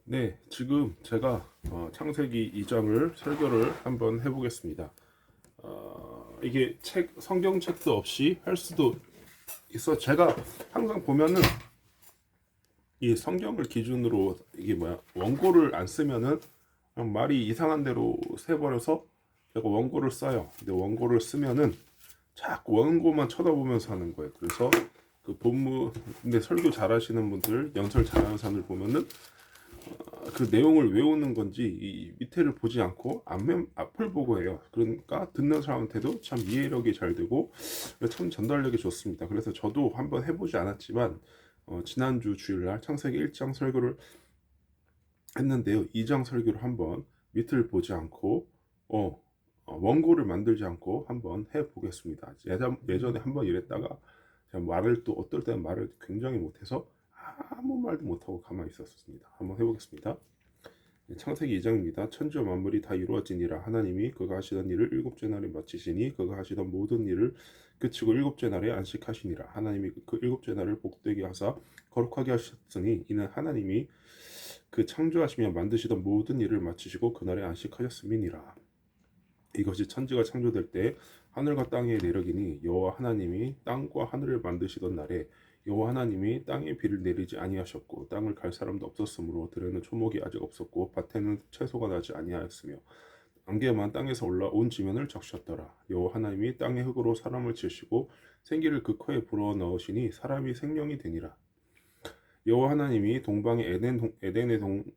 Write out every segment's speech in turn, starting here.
네, 지금 제가 창세기 2장을 설교를 한번 해보겠습니다. 이게 성경책도 없이 할 수도 있어. 제가 항상 보면은 이 성경을 기준으로 이게 원고를 안 쓰면은 그냥 말이 이상한 대로 새버려서 제가 원고를 써요. 근데 원고를 쓰면은 자꾸 원고만 쳐다보면서 하는 거예요. 그래서 그 본문, 근데 설교 잘하시는 분들, 연설 잘하는 사람들 보면은 그 내용을 외우는 건지 이 밑에를 보지 않고 앞을 보고 해요. 그러니까 듣는 사람한테도 참 이해력이 잘 되고 참 전달력이 좋습니다. 그래서 저도 한번 해보지 않았지만 지난주 주일날 창세기 1장 설교를 했는데요. 2장 설교를 한번 밑을 보지 않고 원고를 만들지 않고 한번 해보겠습니다. 예전에 한번 이랬다가 제가 말을 또 어떨 때는 말을 굉장히 못해서 아무 말도 못하고 가만히 있었습니다. 한번 해보겠습니다. 창세기 2장입니다. 천지와 만물이 다 이루어지니라. 하나님이 그가 하시던 일을 일곱째 날에 마치시니 그가 하시던 모든 일을 그치고 일곱째 날에 안식하시니라. 하나님이 그 일곱째 날을 복되게 하사 거룩하게 하셨으니 이는 하나님이 그 창조하시며 만드시던 모든 일을 마치시고 그날에 안식하셨음이니라. 이것이 천지가 창조될 때 하늘과 땅의 내력이니 여호와 하나님이 땅과 하늘을 만드시던 날에 여호와 하나님이 땅에 비를 내리지 아니하셨고 땅을 갈 사람도 없었으므로 들에는 초목이 아직 없었고 밭에는 채소가 나지 아니하였으며 안개만 땅에서 올라온 지면을 적셨더라. 여호와 하나님이 땅의 흙으로 사람을 지으시고 생기를 그 코에 불어넣으시니 사람이 생명이 되니라. 여호와 하나님이 동방의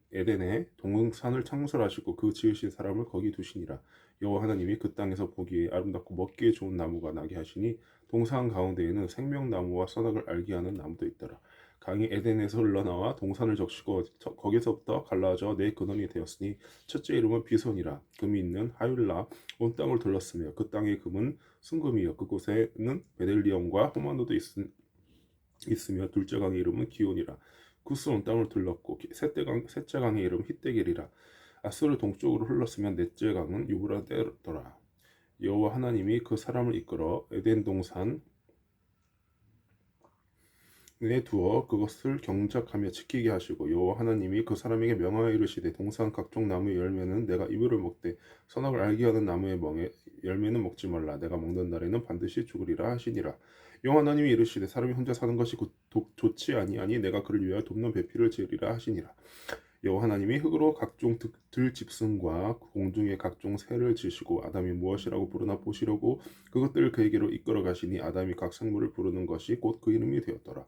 에덴의 동산을 창설하시고 그 지으신 사람을 거기 두시니라. 여호와 하나님이 그 땅에서 보기에 아름답고 먹기에 좋은 나무가 나게 하시니 동산 가운데에는 생명나무와 선악을 알게 하는 나무도 있더라. 강이 에덴에서 흘러나와 동산을 적시고 거기서부터 갈라져 네 근원이 되었으니 첫째 이름은 비손이라. 금이 있는 하율라 온 땅을 둘렀으며 그 땅의 금은 순금이요 그곳에는 베델리엄과 호마노도 있으며 둘째 강의 이름은 기온이라. 구스 온 땅을 둘렀고 셋째 강의 이름은 히데겔이라. 아수르 동쪽으로 흘렀으면 넷째 강은 유브라데더라. 여호와 하나님이 그 사람을 이끌어 에덴 동산에 두어 그것을 경작하며 지키게 하시고 여호와 하나님이 그 사람에게 명하여 이르시되 동산 각종 나무의 열매는 내가 이브를 먹되 선악을 알게 하는 나무의 열매는 먹지 말라. 내가 먹는 날에는 반드시 죽으리라 하시니라. 여호와 하나님이 이르시되 사람이 혼자 사는 것이 좋지 아니하니 내가 그를 위하여 돕는 배필을 지으리라 하시니라. 여호와 하나님이 흙으로 각종 들짐승과 공중의 각종 새를 지으시고 아담이 무엇이라고 부르나 보시려고 그것들을 그에게로 이끌어 가시니 아담이 각 생물을 부르는 것이 곧 그 이름이 되었더라.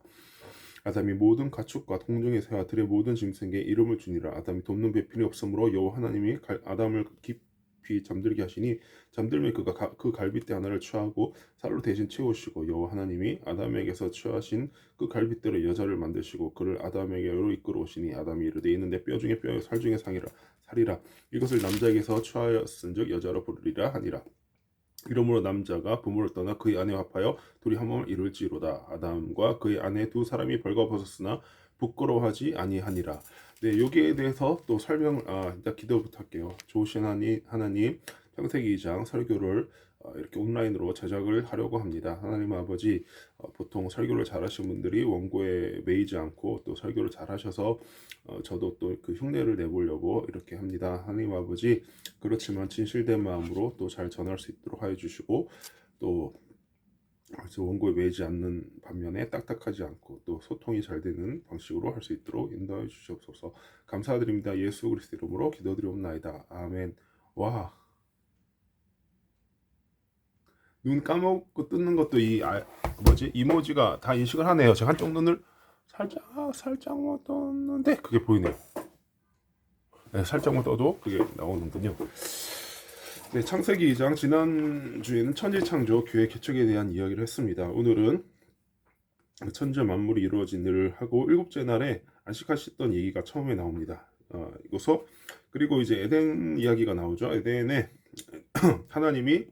아담이 모든 가축과 공중의 새와 들의 모든 짐승에게 이름을 주니라. 아담이 돕는 배필이 없으므로 여호와 하나님이 아담을 깊이 잠들게 하시니 잠들매 그가 그 갈빗대 하나를 취하고 살로 대신 채우시고 여호와 하나님이 아담에게서 취하신 그 갈빗대로 여자를 만드시고 그를 아담에게로 이끌어 오시니 아담이 이르되 이는 내 뼈 중에 뼈요 살 중에 살이라. 이것을 남자에게서 취하였은즉 여자로 부르리라 하니라. 이러므로 남자가 부모를 떠나 그의 아내와 합하여 둘이 한 몸을 이룰지로다. 아담과 그의 아내 두 사람이 벌거벗었으나 부끄러워하지 아니하니라. 네, 여기에 대해서 또 설명을 일단 기도부터 할게요. 좋으신 하나님 창세기 2장 설교를 이렇게 온라인으로 제작을 하려고 합니다. 하나님 아버지, 보통 설교를 잘하신 분들이 원고에 매이지 않고 또 설교를 잘하셔서 저도 또 그 흉내를 내보려고 이렇게 합니다. 하나님 아버지, 그렇지만 진실된 마음으로 또 잘 전할 수 있도록 하여 주시고 또 원고에 매이지 않는 반면에 딱딱하지 않고 또 소통이 잘 되는 방식으로 할 수 있도록 인도해 주시옵소서. 감사드립니다. 예수 그리스도 이름으로 기도드리옵나이다. 아멘. 와, 눈 감고 뜨는 것도 이모지가 다 인식을 하네요. 제가 한쪽 눈을 살짝만 떴는데 그게 보이네요. 네, 살짝만 떠도 그게 나오는군요. 네, 창세기 2장 지난주에는 천지창조 교회 개척에 대한 이야기를 했습니다. 오늘은 천지 만물이 이루어진 일을 하고 일곱째 날에 안식하셨던 얘기가 처음에 나옵니다. 그리고 이제 에덴 이야기가 나오죠. 에덴에 하나님이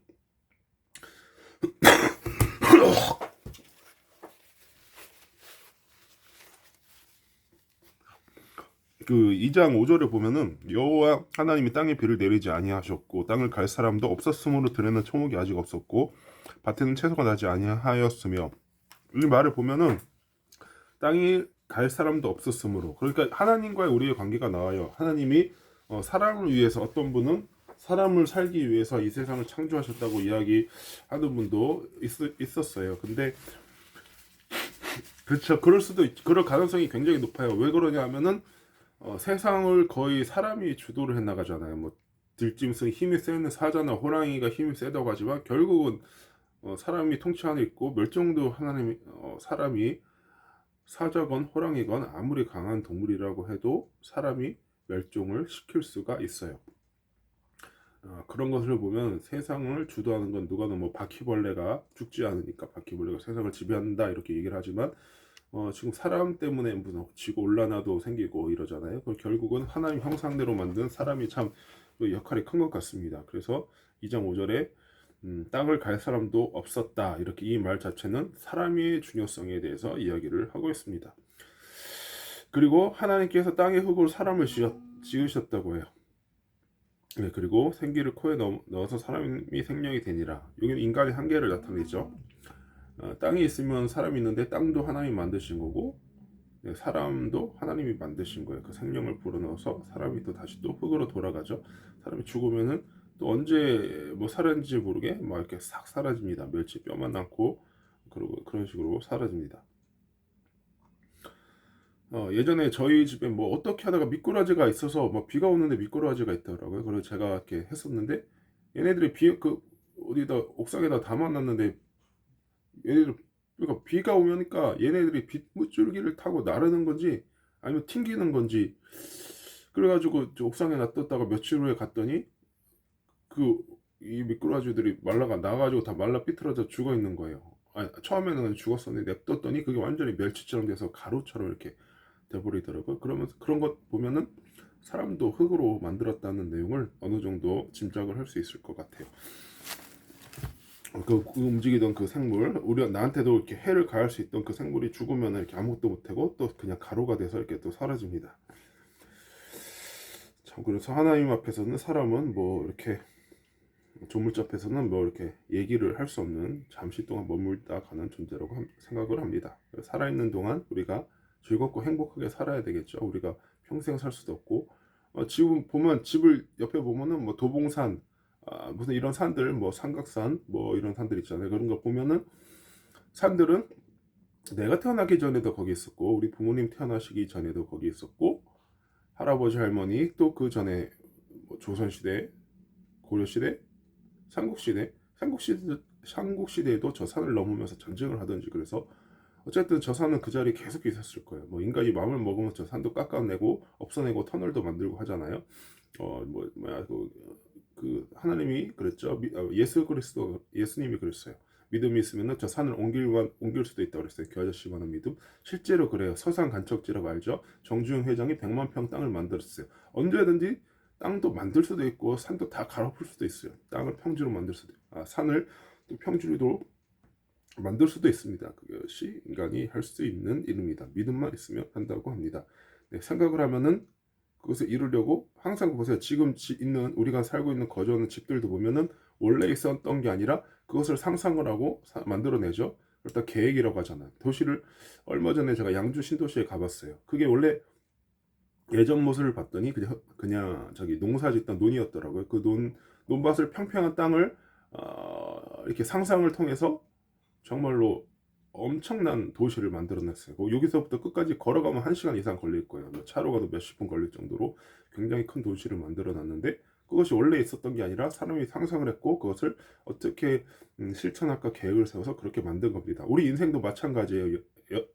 그 2장 5절에 보면은 여호와 하나님이 땅에 비를 내리지 아니하셨고 땅을 갈 사람도 없었으므로 들에는 초목이 아직 없었고 밭에는 채소가 나지 아니하였으며 이 말을 보면은 땅이 갈 사람도 없었으므로. 그러니까 하나님과의 우리의 관계가 나와요. 하나님이 사람을 위해서, 어떤 분은 사람을 살기 위해서 이 세상을 창조하셨다고 이야기하는 분도 있었어요. 근데 그렇죠. 그럴 가능성이 굉장히 높아요. 왜 그러냐 하면은 세상을 거의 사람이 주도를 해 나가잖아요. 뭐 들짐승 힘이 세는 사자나 호랑이가 힘이 세다고 하지만 결국은 사람이 통치 안에 있고, 멸종도 하나님이 사람이, 사자건 호랑이건 아무리 강한 동물이라고 해도 사람이 멸종을 시킬 수가 있어요. 그런 것을 보면 세상을 주도하는 건 누가 뭐 바퀴벌레가 죽지 않으니까 바퀴벌레가 세상을 지배한다 이렇게 얘기를 하지만, 지금 사람 때문에 무슨 지구 온난화도 생기고 이러잖아요. 결국은 하나님 형상대로 만든 사람이 참 그 역할이 큰 것 같습니다. 그래서 2장 5절에 땅을 갈 사람도 없었다, 이렇게 이 말 자체는 사람의 중요성에 대해서 이야기를 하고 있습니다. 그리고 하나님께서 땅의 흙으로 사람을 지으셨다고 해요. 네, 그리고 생기를 코에 넣어서 사람이 생명이 되니라. 여기는 인간의 한계를 나타내죠. 땅이 있으면 사람이 있는데 땅도 하나님이 만드신 거고, 네, 사람도 하나님이 만드신 거예요. 그 생명을 불어넣어서 사람이 또 다시 또 흙으로 돌아가죠. 사람이 죽으면은 또 언제 뭐 살았는지 모르게 막 이렇게 싹 사라집니다. 멸치 뼈만 남고, 그리고 그런 식으로 사라집니다. 예전에 저희 집에 뭐 어떻게 하다가 미꾸라지가 있어서 막 비가 오는데 미꾸라지가 있더라고요. 그래서 제가 이렇게 했었는데, 얘네들이 어디다 옥상에다 담아놨는데, 얘네들, 그러니까 비가 오니까 얘네들이 빗물줄기를 타고 나르는 건지 아니면 튕기는 건지, 그래가지고 옥상에 놔뒀다가 며칠 후에 갔더니 이 미꾸라지들이 나가지고 다 말라 삐뚤어져 죽어 있는 거예요. 처음에는 죽었었는데 냅뒀더니 그게 완전히 멸치처럼 돼서 가루처럼 이렇게 돼버리더라고요. 그러면서 그런 것 보면은 사람도 흙으로 만들었다는 내용을 어느 정도 짐작을 할 수 있을 것 같아요. 그 움직이던 그 생물, 나한테도 이렇게 해를 가할 수 있던 그 생물이 죽으면 이렇게 아무것도 못하고 또 그냥 가루가 돼서 이렇게 또 사라집니다. 참, 그래서 하나님 앞에서는 사람은 뭐 이렇게 조물주 앞에서는 뭐 이렇게 얘기를 할 수 없는, 잠시 동안 머물다 가는 존재라고 생각을 합니다. 살아있는 동안 우리가 즐겁고 행복하게 살아야 되겠죠. 우리가 평생 살 수도 없고, 지금 보면 집을 옆에 보면은 뭐 도봉산, 무슨 이런 산들, 뭐 삼각산, 뭐 이런 산들 있잖아요. 그런 거 보면은 산들은 내가 태어나기 전에도 거기 있었고, 우리 부모님 태어나시기 전에도 거기 있었고, 할아버지 할머니 또 그 전에 뭐 조선시대, 고려시대, 삼국시대에도 저 산을 넘으면서 전쟁을 하든지, 그래서 어쨌든 저 산은 그 자리에 계속 있었을 거예요. 뭐 인간이 마음을 먹으면 저 산도 깎아내고 없어내고 터널도 만들고 하잖아요. 하나님이 그랬죠. 예수님이 그랬어요. 믿음이 있으면 저 산을 옮길 수도 있다고 그랬어요. 그 아저씨만한 믿음. 실제로 그래요. 서산 간척지라고 알죠. 정주영 회장이 100만 평 땅을 만들었어요. 언제든지 땅도 만들 수도 있고 산도 다 갈아엎을 수도 있어요. 땅을 평지로 만들 수도 있고, 산을 또 평지로 만들 수도 있습니다. 그것이 인간이 할 수 있는 일입니다. 믿음만 있으면 한다고 합니다. 네, 생각을 하면은 그것을 이루려고 항상 보세요. 지금 있는, 우리가 살고 있는 거주하는 집들도 보면은 원래 있었던 게 아니라 그것을 상상을 하고 만들어내죠. 그렇다 계획이라고 하잖아요. 도시를 얼마 전에 제가 양주 신도시에 가봤어요. 그게 원래 예전 모습을 봤더니 그냥 저기 농사짓던 논이었더라고요. 그 논밭을, 평평한 땅을 이렇게 상상을 통해서 정말로 엄청난 도시를 만들어냈어요. 여기서부터 끝까지 걸어가면 1시간 이상 걸릴 거예요. 차로 가도 몇십 분 걸릴 정도로 굉장히 큰 도시를 만들어놨는데, 그것이 원래 있었던 게 아니라 사람이 상상을 했고 그것을 어떻게 실천할까 계획을 세워서 그렇게 만든 겁니다. 우리 인생도 마찬가지예요.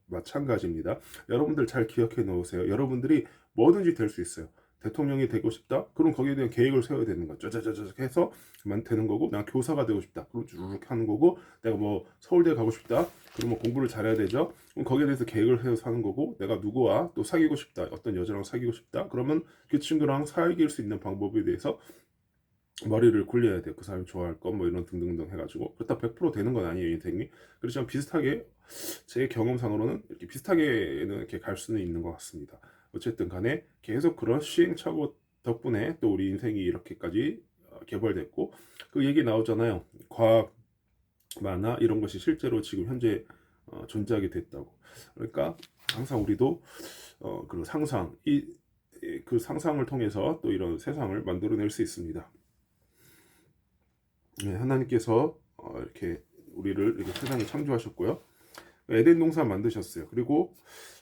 마찬가지입니다. 여러분들 잘 기억해 놓으세요. 여러분들이 뭐든지 될 수 있어요. 대통령이 되고 싶다? 그럼 거기에 대한 계획을 세워야 되는 거죠. 짜자자자 해서 되는 거고, 난 교사가 되고 싶다. 그럼 쭉 하는 거고, 내가 뭐 서울대 가고 싶다. 그러면 공부를 잘해야 되죠. 그럼 거기에 대해서 계획을 세워서 하는 거고, 내가 누구와 또 사귀고 싶다. 어떤 여자랑 사귀고 싶다. 그러면 그 친구랑 사귈 수 있는 방법에 대해서 머리를 굴려야 돼요. 그 사람이 좋아할 거 뭐 이런 등등등 해가지고. 그렇다 100% 되는 건 아니에요, 인생이. 그렇지만 비슷하게, 제 경험상으로는 이렇게 비슷하게는 이렇게 갈 수는 있는 것 같습니다. 어쨌든 간에 계속 그런 시행착오 덕분에 또 우리 인생이 이렇게까지 개발됐고, 그 얘기 나오잖아요. 과학 만화 이런 것이 실제로 지금 현재 존재하게 됐다고. 그러니까 항상 우리도 그 상상 그 상상을 통해서 또 이런 세상을 만들어낼 수 있습니다. 네, 하나님께서 이렇게 우리를 이렇게 세상에 창조하셨고요. 에덴 동산 만드셨어요. 그리고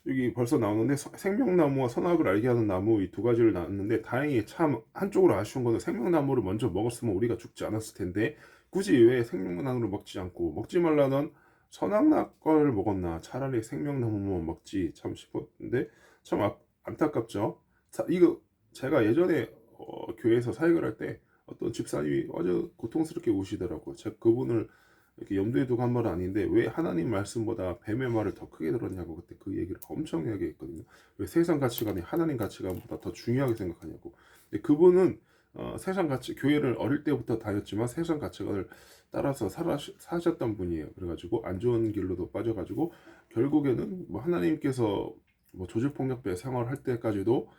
여기 벌써 나오는데 생명나무와 선악을 알게 하는 나무 이 두 가지를 나왔는데, 다행히 참 한쪽으로 아쉬운 거는 생명나무를 먼저 먹었으면 우리가 죽지 않았을 텐데 굳이 왜 생명나무를 먹지 않고 먹지 말라던 선악과를 먹었나, 차라리 생명나무만 먹지 참 싶었는데 참 안타깝죠. 이거 제가 예전에 교회에서 사역을 할 때 어떤 집사님이 아주 고통스럽게 우시더라고요. 제가 그분을 이렇게 염두에 두고 한 말은 아닌데 왜 하나님 말씀보다 뱀의 말을 더 크게 들었냐고 그때 그 얘기를 엄청나게 했거든요. 왜 세상 가치관이 하나님 가치관보다 더 중요하게 생각하냐고. 근데 그분은 세상 가치, 교회를 어릴 때부터 다녔지만 세상 가치관을 따라서 사셨던 분이에요. 그래가지고 안 좋은 길로도 빠져가지고 결국에는 뭐 하나님께서 뭐 조직폭력배 생활할 때까지도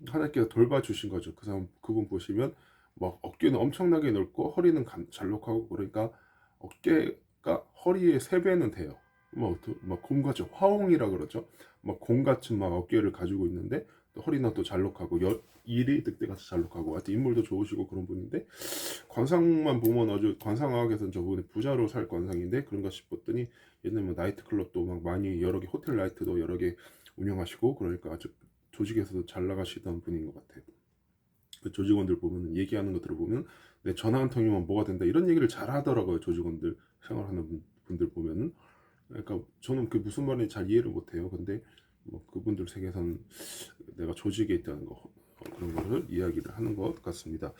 하나님께서 돌봐주신 거죠. 그분 보시면 막 어깨는 엄청나게 넓고 허리는 잘록하고, 그러니까 어깨가 허리의 3배는 돼요. 막 곰같이 화홍이라 그러죠. 막 곰같은 막 어깨를 가지고 있는데 또 허리는 또 잘록하고 일이 늑대같이 잘록하고, 하여튼 인물도 좋으시고 그런 분인데 관상만 보면 아주 관상학에서는 저분이 부자로 살 관상인데 그런가 싶었더니 옛날에 뭐 나이트클럽도 막 많이 여러 개, 호텔 나이트도 여러 개 운영하시고, 그러니까 아주 조직에서도 잘 나가시던 분인 것 같아요. 그 조직원들 보면 얘기하는 거 들어보면 내 전화 한 통이면 뭐가 된다 이런 얘기를 잘 하더라고요. 조직원들 생활하는 분들 보면은. 그러니까 저는 그 무슨 말인지 잘 이해를 못해요. 근데 뭐 그분들 세계에서는 내가 조직에 있다는 거 그런 거를 이야기를 하는 것 같습니다.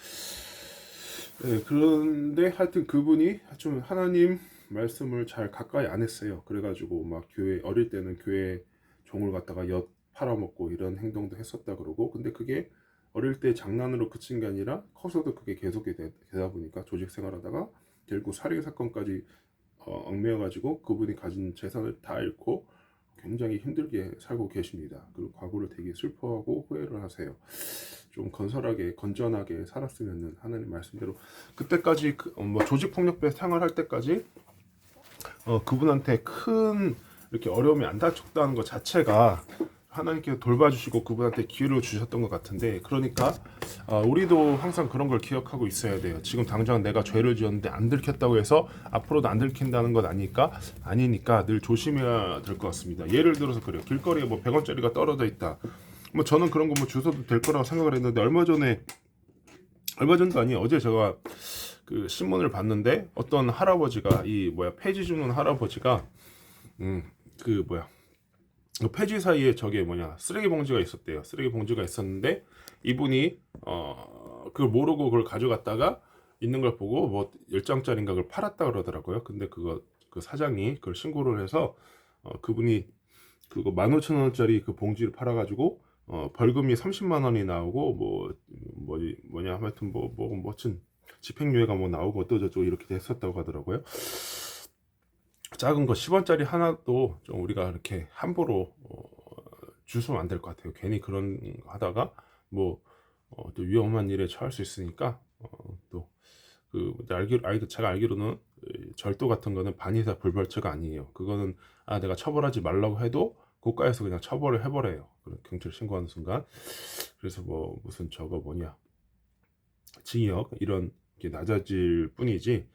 네, 그런데 하여튼 그분이 좀 하나님 말씀을 잘 가까이 안 했어요. 그래가지고 막 교회 어릴 때는 교회 종을 갖다가 엿 팔아먹고 이런 행동도 했었다 그러고, 근데 그게 어릴 때 장난으로 그친 게 아니라 커서도 그게 계속이 되다 보니까 조직 생활하다가 결국 살인 사건까지 얽매여가지고 그분이 가진 재산을 다 잃고 굉장히 힘들게 살고 계십니다. 그리고 과거를 되게 슬퍼하고 후회를 하세요. 좀 건전하게 살았으면 하나님 말씀대로 그때까지 뭐 조직폭력배 생활할 때까지 그분한테 큰 이렇게 어려움이 안 닥쳤다는 것 자체가 하나님께서 돌봐주시고 그분한테 기회를 주셨던 것 같은데, 그러니까 우리도 항상 그런 걸 기억하고 있어야 돼요. 지금 당장 내가 죄를 지었는데 안 들켰다고 해서 앞으로도 안 들킨다는 건 아니니까 늘 조심해야 될 것 같습니다. 예를 들어서 그래요. 길거리에 뭐 100원짜리가 떨어져 있다. 뭐 저는 그런 거 뭐 주워도 될 거라고 생각을 했는데 얼마 전도 아니에요. 어제 제가 그 신문을 봤는데 어떤 할아버지가 폐지 주는 할아버지가 그 폐지 사이에 쓰레기 봉지가 있었대요. 쓰레기 봉지가 있었는데 이분이 그걸 모르고 그걸 가져갔다가 있는 걸 보고 뭐 10장짜리인가 그걸 팔았다 그러더라고요. 근데 그 사장이 그걸 신고를 해서 그분이 그거 15,000원짜리 그 봉지를 팔아가지고 벌금이 30만 원이 나오고 하여튼 멋진 집행유예가 뭐 나오고 어떠저쩌고 이렇게 됐었다고 하더라고요. 작은 거 10원짜리 하나도 좀 우리가 이렇게 함부로 주소면 안 될 것 같아요. 괜히 그런 거 하다가 또 위험한 일에 처할 수 있으니까 제가 알기로는 절도 같은 거는 반의사 불벌죄가 아니에요. 그거는 내가 처벌하지 말라고 해도 국가에서 그냥 처벌을 해버려요. 경찰 신고하는 순간. 그래서 무슨 징역 이런 게 낮아질 뿐이지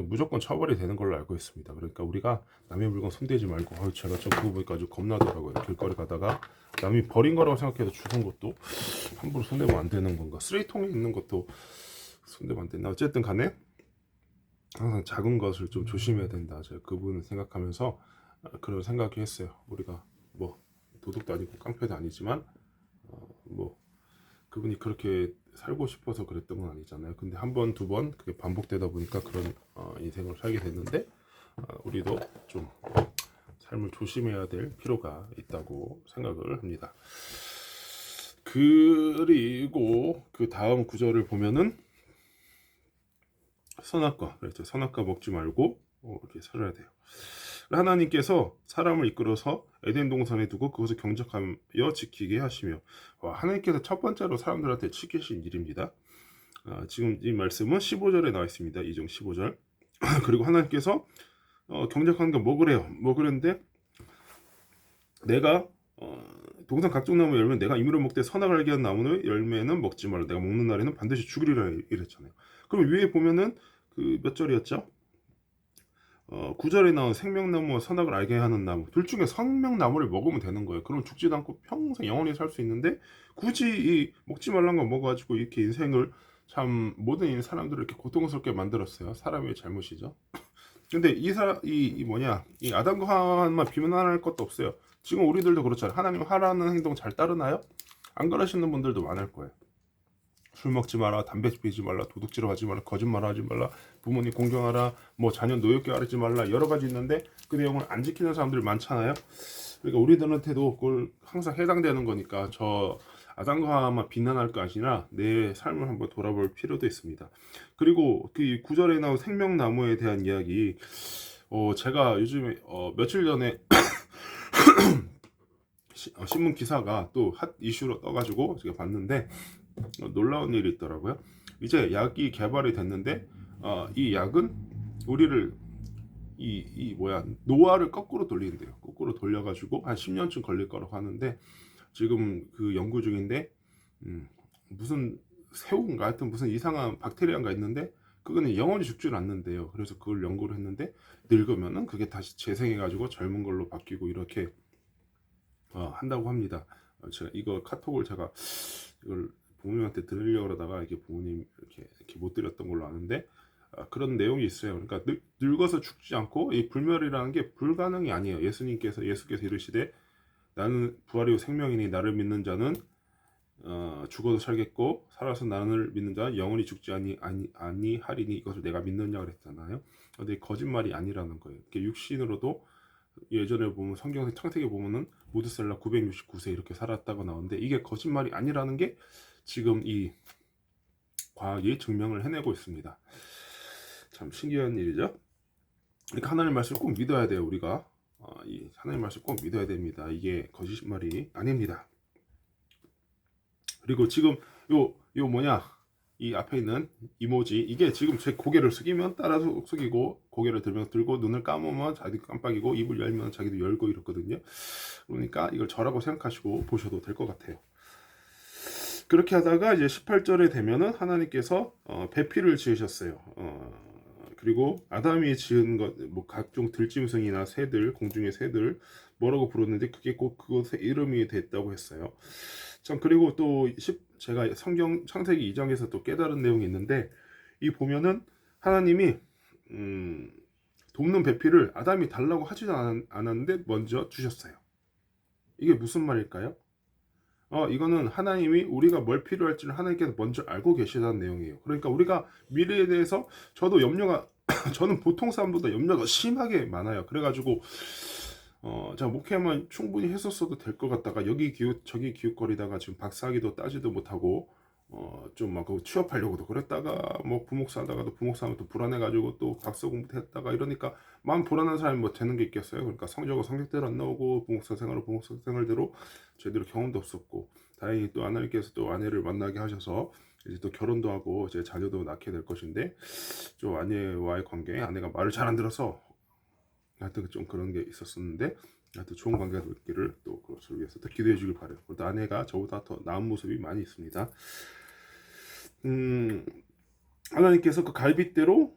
무조건 처벌이 되는 걸로 알고 있습니다. 그러니까 우리가 남의 물건 손대지 말고, 제가 좀 그거 보니까 아주 겁나더라고요. 길거리 가다가 남이 버린 거라고 생각해서 주운 것도 함부로 손대면 안 되는 건가? 쓰레기통에 있는 것도 손대면 안 된다. 어쨌든 간에 항상 작은 것을 좀 조심해야 된다. 제가 그분을 생각하면서 그런 생각이 했어요. 우리가 도둑도 아니고 깡패도 아니지만 그분이 그렇게 살고 싶어서 그랬던 건 아니잖아요. 근데 한 번, 두 번 그게 반복되다 보니까 그런 인생을 살게 됐는데 우리도 좀 삶을 조심해야 될 필요가 있다고 생각을 합니다. 그리고 그 다음 구절을 보면은 선악과 먹지 말고 이렇게 살아야 돼요. 하나님께서 사람을 이끌어서 에덴 동산에 두고 그것을 경작하여 지키게 하시며, 하나님께서 첫 번째로 사람들한테 시키신 일입니다. 지금 이 말씀은 15절에 나와 있습니다. 2장 15절. 그리고 하나님께서 경작하는 거 먹으래요. 먹으랬는데 내가 동산 각종 나무 열매 내가 임의로 먹되 선악을 알게 한 나무의 열매는 먹지 말라. 내가 먹는 날에는 반드시 죽으리라 이랬잖아요. 그럼 위에 보면은 그 몇 절이었죠? 9절에 나온 생명나무와 선악을 알게 하는 나무 둘 중에 생명나무를 먹으면 되는 거예요. 그럼 죽지도 않고 평생 영원히 살 수 있는데 굳이 이 먹지 말란 거 먹어가지고 이렇게 인생을 참 모든 사람들을 이렇게 고통스럽게 만들었어요. 사람의 잘못이죠. 근데 이 뭐냐 이 아담과 하와만 비난할 것도 없어요. 지금 우리들도 그렇잖아요. 하나님 하라는 행동 잘 따르나요? 안 그러시는 분들도 많을 거예요. 술 먹지 마라, 담배 피지 말라, 도둑질을 하지 말라, 거짓말하지 말라, 부모님 공경하라, 뭐 자녀 노역게 하지 말라 여러 가지 있는데 그 내용을 안 지키는 사람들이 많잖아요. 그러니까 우리들한테도 그걸 항상 해당되는 거니까 저 아담과 하와만 비난할 거 아니라 내 삶을 한번 돌아볼 필요도 있습니다. 그리고 그 구절에 나온 생명나무에 대한 이야기, 제가 요즘에 며칠 전에 신문 기사가 또 핫 이슈로 떠가지고 제가 봤는데 놀라운 일이 있더라고요. 이제 약이 개발이 됐는데 이 약은 우리를 이 뭐야 노화를 거꾸로 돌린대요. 거꾸로 돌려가지고 한 10년쯤 걸릴 거라고 하는데 지금 그 연구 중인데 무슨 새우인가 하여튼 무슨 이상한 박테리아가 있는데 그거는 영원히 죽질 않는데요. 그래서 그걸 연구를 했는데 늙으면은 그게 다시 재생해가지고 젊은 걸로 바뀌고 이렇게 한다고 합니다. 제가 이거 카톡을 제가 이걸 부모님한테 드리려고 그러다가 이게 부모님 이렇게 못 드렸던 걸로 아는데 그런 내용이 있어요. 그러니까 늙어서 죽지 않고 이 불멸이라는 게 불가능이 아니에요. 예수께서 이르시되 나는 부활이요 생명이니 나를 믿는 자는 죽어도 살겠고 살아서 나를 믿는 자는 영원히 죽지 아니하리니 이것을 내가 믿느냐 그랬잖아요. 근데 거짓말이 아니라는 거예요. 이렇게 육신으로도 예전에 보면 성경 창세기 보면은 무드셀라 969세 이렇게 살았다고 나오는데 이게 거짓말이 아니라는 게 지금 이 과학이 증명을 해내고 있습니다. 참 신기한 일이죠. 그러니까 하나님 말씀을 꼭 믿어야 돼요. 우리가 이 하나님 말씀을 꼭 믿어야 됩니다. 이게 거짓말이 아닙니다. 그리고 지금 요 뭐냐 이 앞에 있는 이모지 이게 지금 제 고개를 숙이면 따라서 숙이고 고개를 들고 눈을 감으면 자기도 깜빡이고 입을 열면 자기도 열고 이렇거든요. 그러니까 이걸 저라고 생각하시고 보셔도 될 것 같아요. 그렇게 하다가 이제 18절에 되면은 하나님께서 배필을 지으셨어요. 그리고 아담이 지은 것 뭐 각종 들짐승이나 새들 공중의 새들 뭐라고 부르는데 그게 꼭 그것의 이름이 됐다고 했어요. 참 그리고 또 제가 성경 창세기 2장에서 또 깨달은 내용이 있는데 이 보면은 하나님이 돕는 배필을 아담이 달라고 하지도 않았는데 먼저 주셨어요. 이게 무슨 말일까요? 이거는 하나님이 우리가 뭘 필요할지를 하나님께서 먼저 알고 계시다는 내용이에요. 그러니까 우리가 미래에 대해서 저도 염려가 저는 보통 사람보다 염려가 심하게 많아요. 그래가지고 자 목회만 충분히 했었어도 될 것 같다가 여기 기웃 저기 기웃거리다가 지금 박사학위도 따지도 못하고 좀 막 취업하려고도 그랬다가 뭐 부목사 하다가도 부목사하면 또 불안해가지고 또 박사 공부했다가 이러니까 마음 불안한 사람이 뭐 되는 게 있겠어요. 그러니까 성적대로 안 나오고 부목사 생활대로 제대로 경험도 없었고 다행히 또 하나님께서 또 아내를 만나게 하셔서 이제 또 결혼도 하고 이제 자녀도 낳게 될 것인데 좀 아내와의 관계 아내가 말을 잘 안 들어서 하여튼 좀 그런 게 있었었는데 하여튼 좋은 관계가 있기를 또 그것을 위해서 또 기도해 주길 바래요. 그리고 아내가 저보다 더 나은 모습이 많이 있습니다. 하나님께서 그 갈빗대로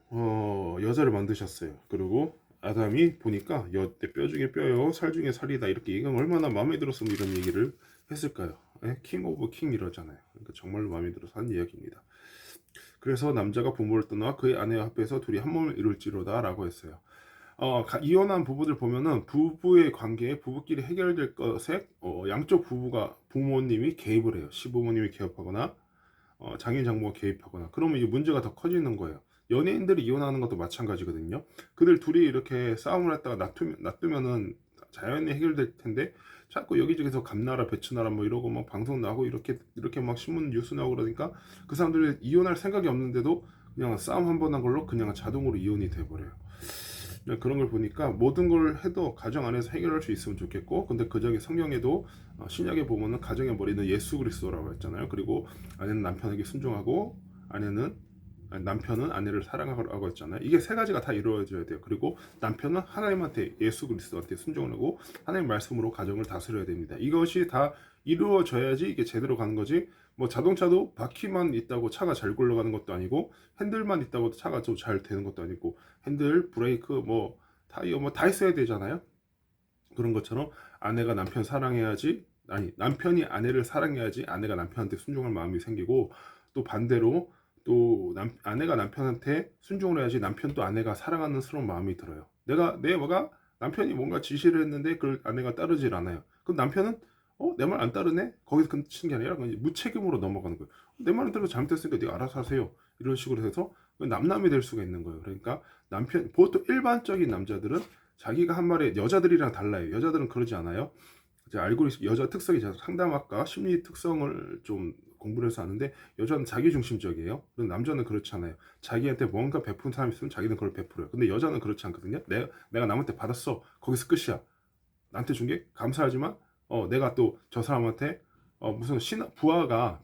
여자를 만드셨어요. 그리고 아담이 보니까 뼈 중에 뼈요 살 중에 살이다 이렇게 얘기하면 얼마나 마음에 들었으면 이런 얘기를 했을까요? 킹 오브 킹 이러잖아요. 그러니까 정말로 마음에 들어서 한 이야기입니다. 그래서 남자가 부모를 떠나 그의 아내와 합해서 둘이 한 몸을 이룰지로다 라고 했어요. 이혼한 부부들 보면은 부부의 관계에 부부끼리 해결될 것에 양쪽 부모님이 개입을 해요. 시부모님이 개입하거나 장인 장모가 개입하거나 그러면 이제 문제가 더 커지는 거예요. 연예인들이 이혼하는 것도 마찬가지거든요. 그들 둘이 이렇게 싸움을 했다가 놔두면은 자연히 해결될 텐데 자꾸 여기저기서 감나라 배추나라 뭐 이러고 막 방송 나고 이렇게 막 신문 뉴스 나오고 그러니까 그 사람들이 이혼할 생각이 없는데도 그냥 싸움 한 번 한 걸로 그냥 자동으로 이혼이 돼버려요. 그런 걸 보니까 모든 걸 해도 가정 안에서 해결할 수 있으면 좋겠고 근데 그중에 성경에도 신약에 보면은 가정의 머리는 예수 그리스도라고 했잖아요. 그리고 아내는 남편에게 순종하고 아내는 남편은 아내를 사랑하라고 했잖아요. 이게 세 가지가 다 이루어져야 돼요. 그리고 남편은 하나님한테, 예수 그리스도한테 순종을 하고 하나님 말씀으로 가정을 다스려야 됩니다. 이것이 다 이루어져야지 이게 제대로 가는 거지. 뭐 자동차도 바퀴만 있다고 차가 잘 굴러가는 것도 아니고, 핸들만 있다고 차가 좀 잘 되는 것도 아니고, 핸들, 브레이크, 뭐 타이어 뭐 다 있어야 되잖아요. 그런 것처럼 아내가 남편 사랑해야지, 아니 남편이 아내를 사랑해야지 아내가 남편한테 순종할 마음이 생기고, 또 반대로 또 아내가 남편한테 순종을 해야지 남편도 아내가 사랑하는 스러운 마음이 들어요. 내가 남편이 뭔가 지시를 했는데 그걸 아내가 따르질 않아요. 그럼 남편은 내 말 안 따르네? 거기서 끝이는 게 아니라 그냥 무책임으로 넘어가는 거예요. 내 말은 들어 잘못했으니까 네가 알아서 하세요. 이런 식으로 해서 남남이 될 수가 있는 거예요. 그러니까 보통 일반적인 남자들은 자기가 한 말에, 여자들이랑 달라요. 여자들은 그러지 않아요. 제가 알고 있 여자 특성이, 제가 상담학과 심리 특성을 좀 공부를 해서 아는데, 여자는 자기중심적이에요. 남자는 그렇지 않아요. 자기한테 뭔가 베푼 사람이 있으면 자기는 그걸 베풀어요. 근데 여자는 그렇지 않거든요. 내가 남한테 받았어. 거기서 끝이야. 나한테 준 게 감사하지만 내가 또 저 사람한테 무슨 부하가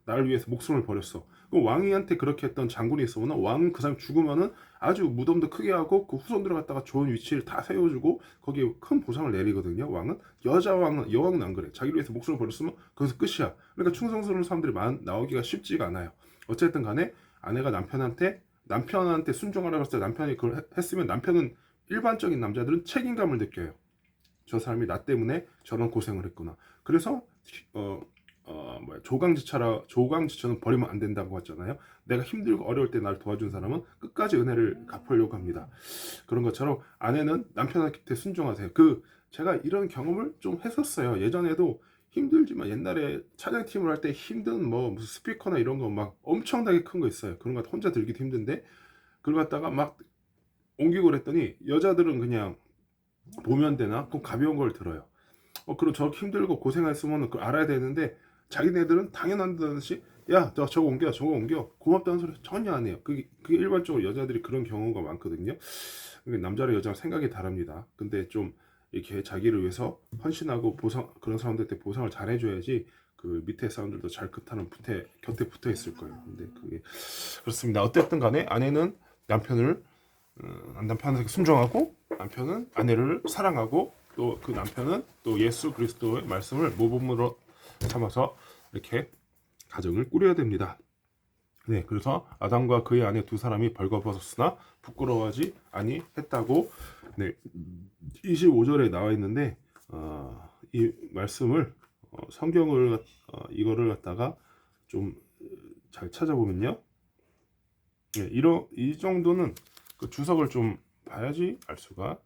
나를 위해서 목숨을 버렸어. 그럼 왕이한테 그렇게 했던 장군이 있으면 왕은 그 사람 죽으면은 아주 무덤도 크게 하고 그 후손들을 갖다가 좋은 위치를 다 세워주고 거기에 큰 보상을 내리거든요. 왕은. 여왕은 안 그래. 자기를 위해서 목숨을 버렸으면 거기서 끝이야. 그러니까 충성스러운 사람들이 나오기가 쉽지가 않아요. 어쨌든 간에 아내가 남편한테 순종하라고 했을 때 남편이 그걸 했으면, 남편은, 일반적인 남자들은 책임감을 느껴요. 저 사람이 나 때문에 저런 고생을 했구나. 그래서 조강지처는 버리면 안 된다고 했잖아요. 내가 힘들고 어려울 때 날 도와준 사람은 끝까지 은혜를 갚으려고 합니다. 그런 것처럼 아내는 남편한테 순종하세요. 제가 이런 경험을 좀 했었어요. 예전에도 힘들지만, 옛날에 차장팀을 할 때 힘든 무슨 스피커나 이런 거 막 엄청나게 큰 거 있어요. 그런 거 혼자 들기도 힘든데 그걸 갖다가 막 옮기고 그랬더니, 여자들은 그냥 보면 되나? 그럼 가벼운 걸 들어요. 그리고 저렇게 힘들고 고생했으면 그걸 알아야 되는데, 자기네들은 당연한다듯이 야, 저거 옮겨 고맙다는 소리 전혀 안 해요. 그게 일반적으로 여자들이 그런 경우가 많거든요. 남자랑 여자랑 생각이 다릅니다. 근데 좀 이렇게 자기를 위해서 헌신하고 그런 사람들한테 보상을 잘 해줘야지 그 밑에 사람들도 잘 곁에 붙어 있을 거예요. 근데 그게 그렇습니다. 어쨌든 간에 아내는 남편한테 순종하고, 남편은 아내를 사랑하고, 또 그 남편은 또 예수 그리스도의 말씀을 모범으로 삼아서 이렇게 가정을 꾸려야 됩니다. 네, 그래서 아담과 그의 아내 두 사람이 벌거벗었으나 부끄러워하지 아니했다고, 네, 25절에 나와 있는데, 이 말씀을 성경을 이거를 갖다가 좀 잘 찾아보면요, 네, 이 정도는 그 주석을 좀 봐야지 알 수가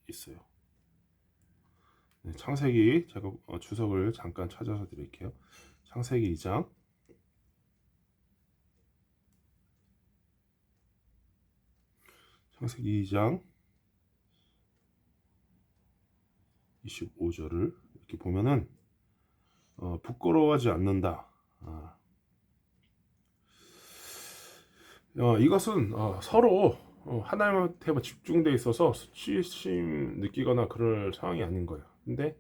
있어요. 네, 창세기, 제가 주석을 잠깐 찾아서 드릴게요. 창세기 2장 25절을 이렇게 보면은 부끄러워하지 않는다. 이것은 서로 하나님한테 집중돼 있어서 수치심 느끼거나 그럴 상황이 아닌 거예요. 근데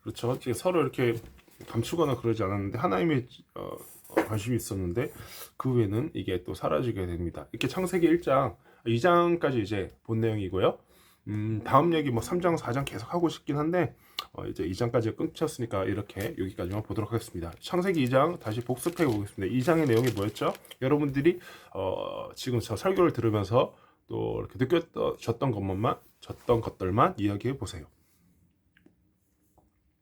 그렇죠. 서로 이렇게 감추거나 그러지 않았는데, 하나님의 관심이 있었는데 그 후에는 이게 또 사라지게 됩니다. 이렇게 창세기 1장 2장까지 이제 본 내용이고요. 다음 얘기 3장 4장 계속 하고 싶긴 한데 이제 2장까지 끊겼으니까 이렇게 여기까지만 보도록 하겠습니다. 창세기 2장 다시 복습해 보겠습니다. 2장의 내용이 뭐였죠? 여러분들이 지금 저 설교를 들으면서 또 이렇게 느꼈던 것들만 이야기해 보세요.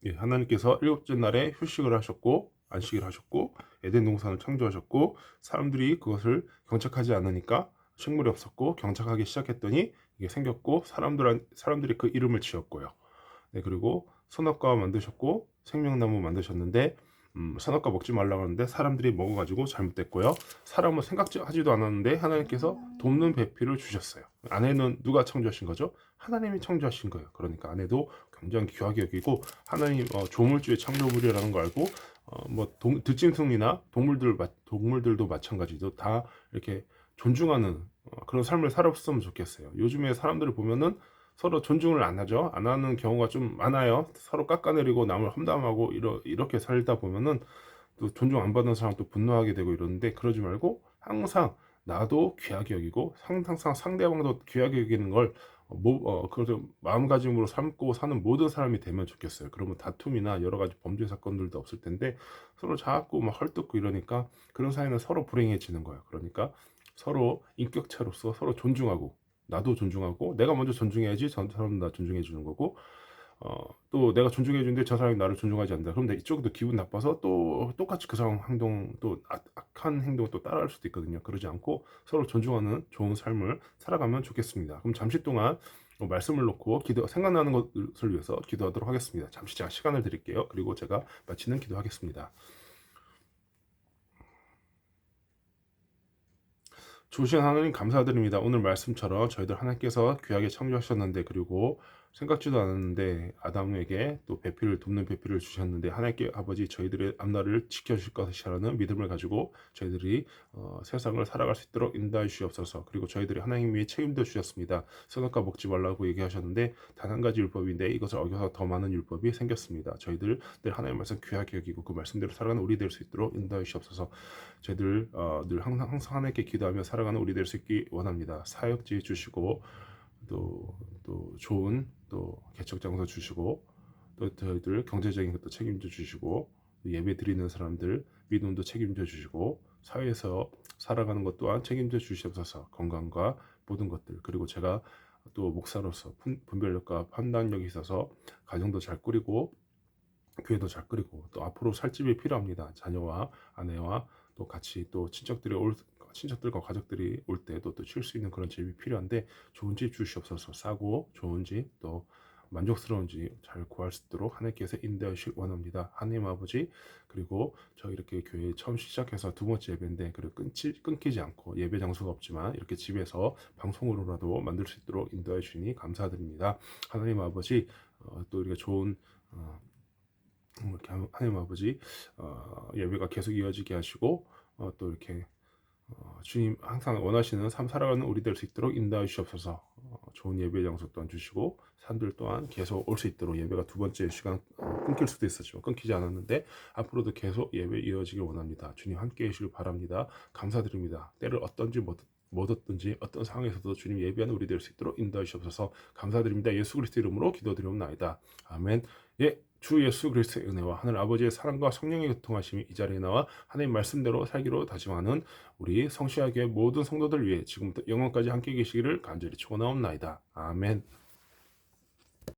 예, 하나님께서 일곱째 날에 휴식을 하셨고 안식을 하셨고 에덴 동산을 창조하셨고, 사람들이 그것을 경작하지 않으니까 식물이 없었고 경작하기 시작했더니 이게 생겼고, 사람들이 그 이름을 지었고요. 네, 그리고 선악과 만드셨고 생명나무 만드셨는데 선악과 먹지 말라고 하는데 사람들이 먹어가지고 잘못됐고요. 사람은 생각하지도 않았는데 하나님께서 돕는 배필을 주셨어요. 아내는 누가 창조하신 거죠? 하나님이 창조하신 거예요. 그러니까 아내도 굉장히 귀하게 여기고, 하나님 조물주의 창조물이라는 거 알고, 들짐승이나 동물들도 마찬가지로 다 이렇게 존중하는 그런 삶을 살았으면 좋겠어요. 요즘에 사람들을 보면은 서로 존중을 안 하죠. 안 하는 경우가 좀 많아요. 서로 깎아내리고 남을 험담하고 이렇게 살다 보면은 또 존중 안 받는 사람 또 분노하게 되고 이러는데, 그러지 말고 항상 나도 귀하게 여기고 항상 상대방도 귀하게 여기는 걸 그걸 마음가짐으로 삼고 사는 모든 사람이 되면 좋겠어요. 그러면 다툼이나 여러 가지 범죄 사건들도 없을 텐데, 서로 자꾸 막 헐뜯고 이러니까 그런 사이는 서로 불행해지는 거예요. 그러니까 서로 인격체로서 서로 존중하고, 나도 존중하고, 내가 먼저 존중해야지 저 사람도 나 존중해 주는 거고, 또 내가 존중해 주는데 저 사람이 나를 존중하지 않는다. 그럼 내 이쪽도 기분 나빠서 또 똑같이 그 사람 행동, 또 악한 행동을 또 따라할 수도 있거든요. 그러지 않고 서로 존중하는 좋은 삶을 살아가면 좋겠습니다. 그럼 잠시 동안 말씀을 놓고 생각나는 것을 위해서 기도하도록 하겠습니다. 잠시 제가 시간을 드릴게요. 그리고 제가 마치는 기도하겠습니다. 주신 하나님 감사드립니다. 오늘 말씀처럼 저희들 하나님께서 귀하게 창조하셨는데, 그리고 생각지도 않았는데 아담에게 또 배필을 돕는 배필을 주셨는데, 하나님께 아버지 저희들의 앞날을 지켜주실 것이라는 믿음을 가지고 저희들이 세상을 살아갈 수 있도록 인도해 주시옵소서. 그리고 저희들이 하나님이 책임져 주셨습니다. 선악과 먹지 말라고 얘기하셨는데 단 한 가지 율법인데 이것을 어겨서 더 많은 율법이 생겼습니다. 저희들 늘 하나님의 말씀 귀하게 여기고 그 말씀대로 살아가는 우리 될 수 있도록 인도해 주시옵소서. 저희들 늘 항상 하나님께 기도하며 살아가는 우리 될 수 있기 원합니다. 사역지 주시고, 또 좋은 또 개척 장소 주시고, 또 저희들 경제적인 것도 책임져 주시고, 예배 드리는 사람들 믿음도 책임져 주시고, 사회에서 살아가는 것 또한 책임져 주시옵소서. 건강과 모든 것들, 그리고 제가 또 목사로서 분별력과 판단력이 있어서 가정도 잘 꾸리고 교회도 잘 꾸리고, 또 앞으로 살 집이 필요합니다. 자녀와 아내와 또 같이 또 친척들과 가족들이 올 때도 또 쉴 수 있는 그런 집이 필요한데, 좋은 집 주시옵소서. 싸고 좋은 집, 또 만족스러운 집 잘 구할 수 있도록 하나님께서 인도하실 원합니다. 하나님 아버지, 그리고 저 이렇게 교회 처음 시작해서 두 번째 예배인데, 그리고 끊기지 않고 예배 장소가 없지만 이렇게 집에서 방송으로라도 만들 수 있도록 인도해 주시니 감사드립니다. 하나님 아버지, 또 이렇게 좋은 이렇게 하나님 아버지, 예배가 계속 이어지게 하시고, 또 이렇게 주님 항상 원하시는 삶 살아가는 우리 될 수 있도록 인도해 주시옵소서. 좋은 예배 장소 또한 주시고, 사람들 또한 계속 올 수 있도록, 예배가 두 번째 시간 끊길 수도 있었지만 끊기지 않았는데 앞으로도 계속 예배 이어지길 원합니다. 주님 함께 해주시길 바랍니다. 감사드립니다. 때를 어떤지 못 얻든지 어떤 상황에서도 주님 예배하는 우리 될 수 있도록 인도해 주시옵소서. 감사드립니다. 예수 그리스도 이름으로 기도드리옵나이다. 아멘. 예, 주 예수 그리스도의 은혜와 하늘 아버지의 사랑과 성령의 교통하심이 이 자리에 나와 하나님 말씀대로 살기로 다짐하는 우리 성시아교회 모든 성도들 위해 지금부터 영원까지 함께 계시기를 간절히 축원하옵나이다. 아멘.